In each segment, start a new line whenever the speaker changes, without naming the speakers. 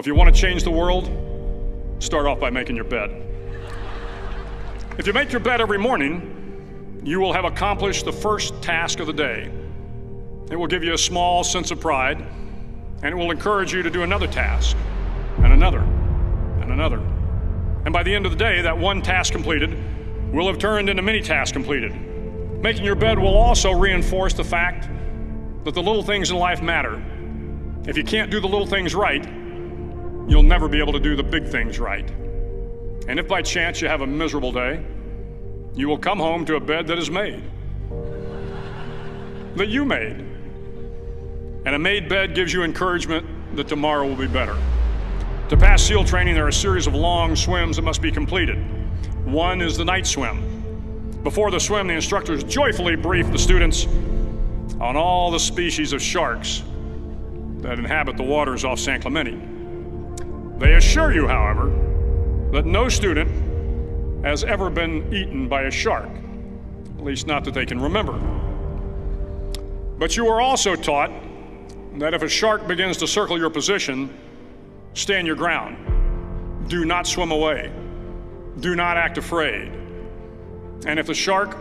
you want to change the world, start off by making your bed. If you make your bed every morning, you will have accomplished the first task of the day. It will give you a small sense of pride, and it will encourage you to do another task, and another, and another. And by the end of the day, that one task completed will have turned into many tasks completed. Making your bed will also reinforce the fact that the little things in life matter. If you can't do the little things right, you'll never be able to do the big things right. And if by chance you have a miserable day, you will come home to a bed that is made, that you made. And a made bed gives you encouragement that tomorrow will be better. To pass SEAL training, there are a series of long swims that must be completed. One is the night swim. Before the swim, the instructors joyfully brief the students on all the species of sharks that inhabit the waters off San Clemente. They assure you, however, that no student has ever been eaten by a shark, at least not that they can remember. But you are also taught that if a shark begins to circle your position, stand your ground. Do not swim away. Do not act afraid. And if the shark,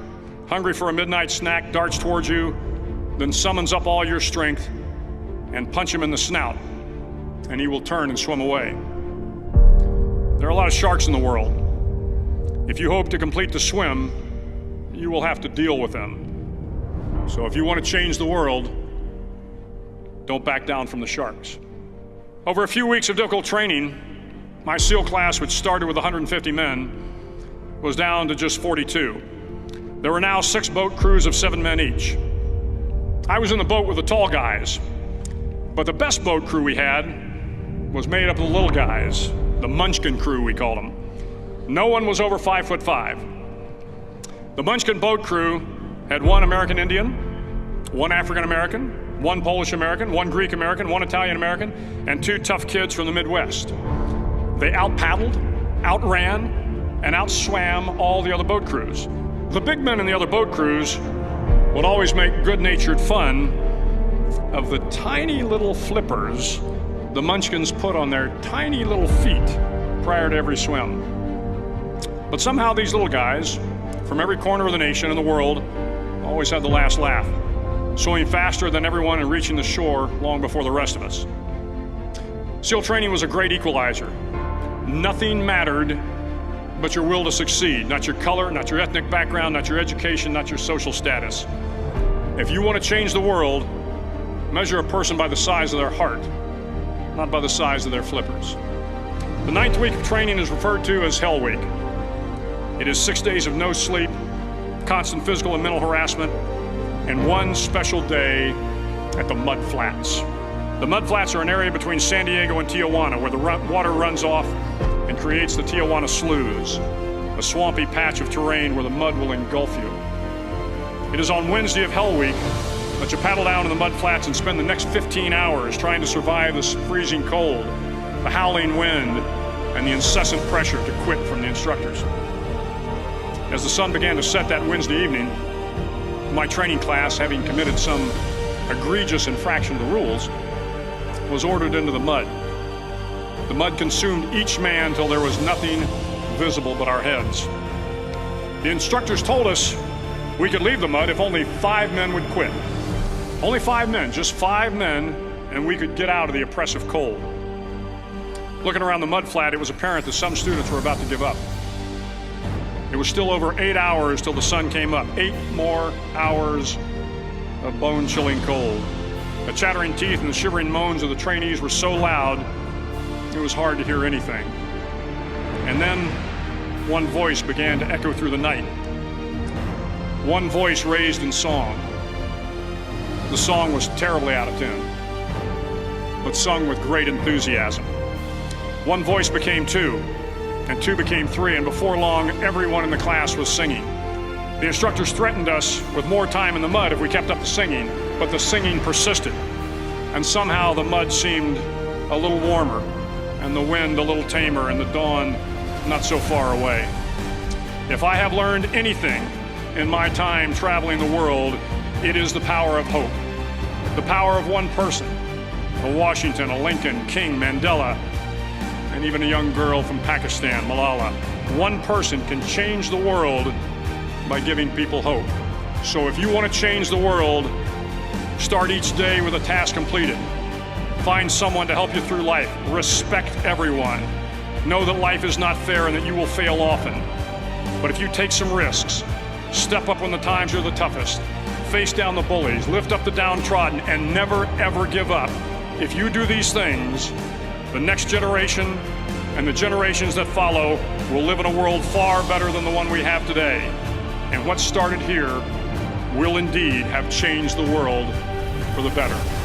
hungry for a midnight snack, darts towards you, then summons up all your strength and punch him in the snout, and he will turn and swim away. There are a lot of sharks in the world. If you hope to complete the swim, you will have to deal with them. So if you want to change the world, don't back down from the sharks. Over a few weeks of difficult training, my SEAL class, which started with 150 men, was down to just 42. There were now 6 boat crews of 7 men each. I was in the boat with the tall guys, but the best boat crew we had was made up of the little guys, the Munchkin crew, we called them. No one was over 5'5". The Munchkin boat crew had 1 American Indian, 1 African American, 1 Polish American, 1 Greek American, 1 Italian American, and 2 tough kids from the Midwest. They out-paddled, outran, and outswam all the other boat crews. The big men in the other boat crews would always make good-natured fun of the tiny little flippers the Munchkins put on their tiny little feet prior to every swim. But somehow these little guys from every corner of the nation and the world always had the last laugh, swimming faster than everyone and reaching the shore long before the rest of us. SEAL training was a great equalizer. Nothing mattered but your will to succeed, not your color, not your ethnic background, not your education, not your social status. If you want to change the world, measure a person by the size of their heart, not by the size of their flippers. The 9th week of training is referred to as Hell Week. It is 6 days of no sleep, constant physical and mental harassment, and 1 special day at the Mud Flats. The Mud Flats are an area between San Diego and Tijuana where the water runs off and creates the Tijuana Sloughs, a swampy patch of terrain where the mud will engulf you. It is on Wednesday of Hell Week that you paddle down to the Mud Flats and spend the next 15 hours trying to survive the freezing cold, the howling wind, and the incessant pressure to quit from the instructors. As the sun began to set that Wednesday evening, my training class, having committed some egregious infraction of the rules, was ordered into the mud. The mud consumed each man till there was nothing visible but our heads. The instructors told us we could leave the mud if only 5 men would quit. Only 5 men, just 5 men, and we could get out of the oppressive cold. Looking around the mud flat, it was apparent that some students were about to give up. It was still over 8 hours till the sun came up. 8 more hours of bone-chilling cold. The chattering teeth and the shivering moans of the trainees were so loud, it was hard to hear anything. And then one voice began to echo through the night. One voice raised in song. The song was terribly out of tune, but sung with great enthusiasm. One voice became 2, and 2 became 3, and before long, everyone in the class was singing. The instructors threatened us with more time in the mud if we kept up the singing, but the singing persisted, and somehow the mud seemed a little warmer, and the wind a little tamer, and the dawn not so far away. If I have learned anything in my time traveling the world, it is the power of hope. The power of one person, a Washington, a Lincoln, King, Mandela, and even a young girl from Pakistan, Malala. One person can change the world by giving people hope. So if you want to change the world, start each day with a task completed. Find someone to help you through life. Respect everyone. Know that life is not fair and that you will fail often. But if you take some risks, step up when the times are the toughest, face down the bullies, lift up the downtrodden, and never ever give up. If you do these things, the next generation and the generations that follow will live in a world far better than the one we have today. And what started here will indeed have changed the world for the better.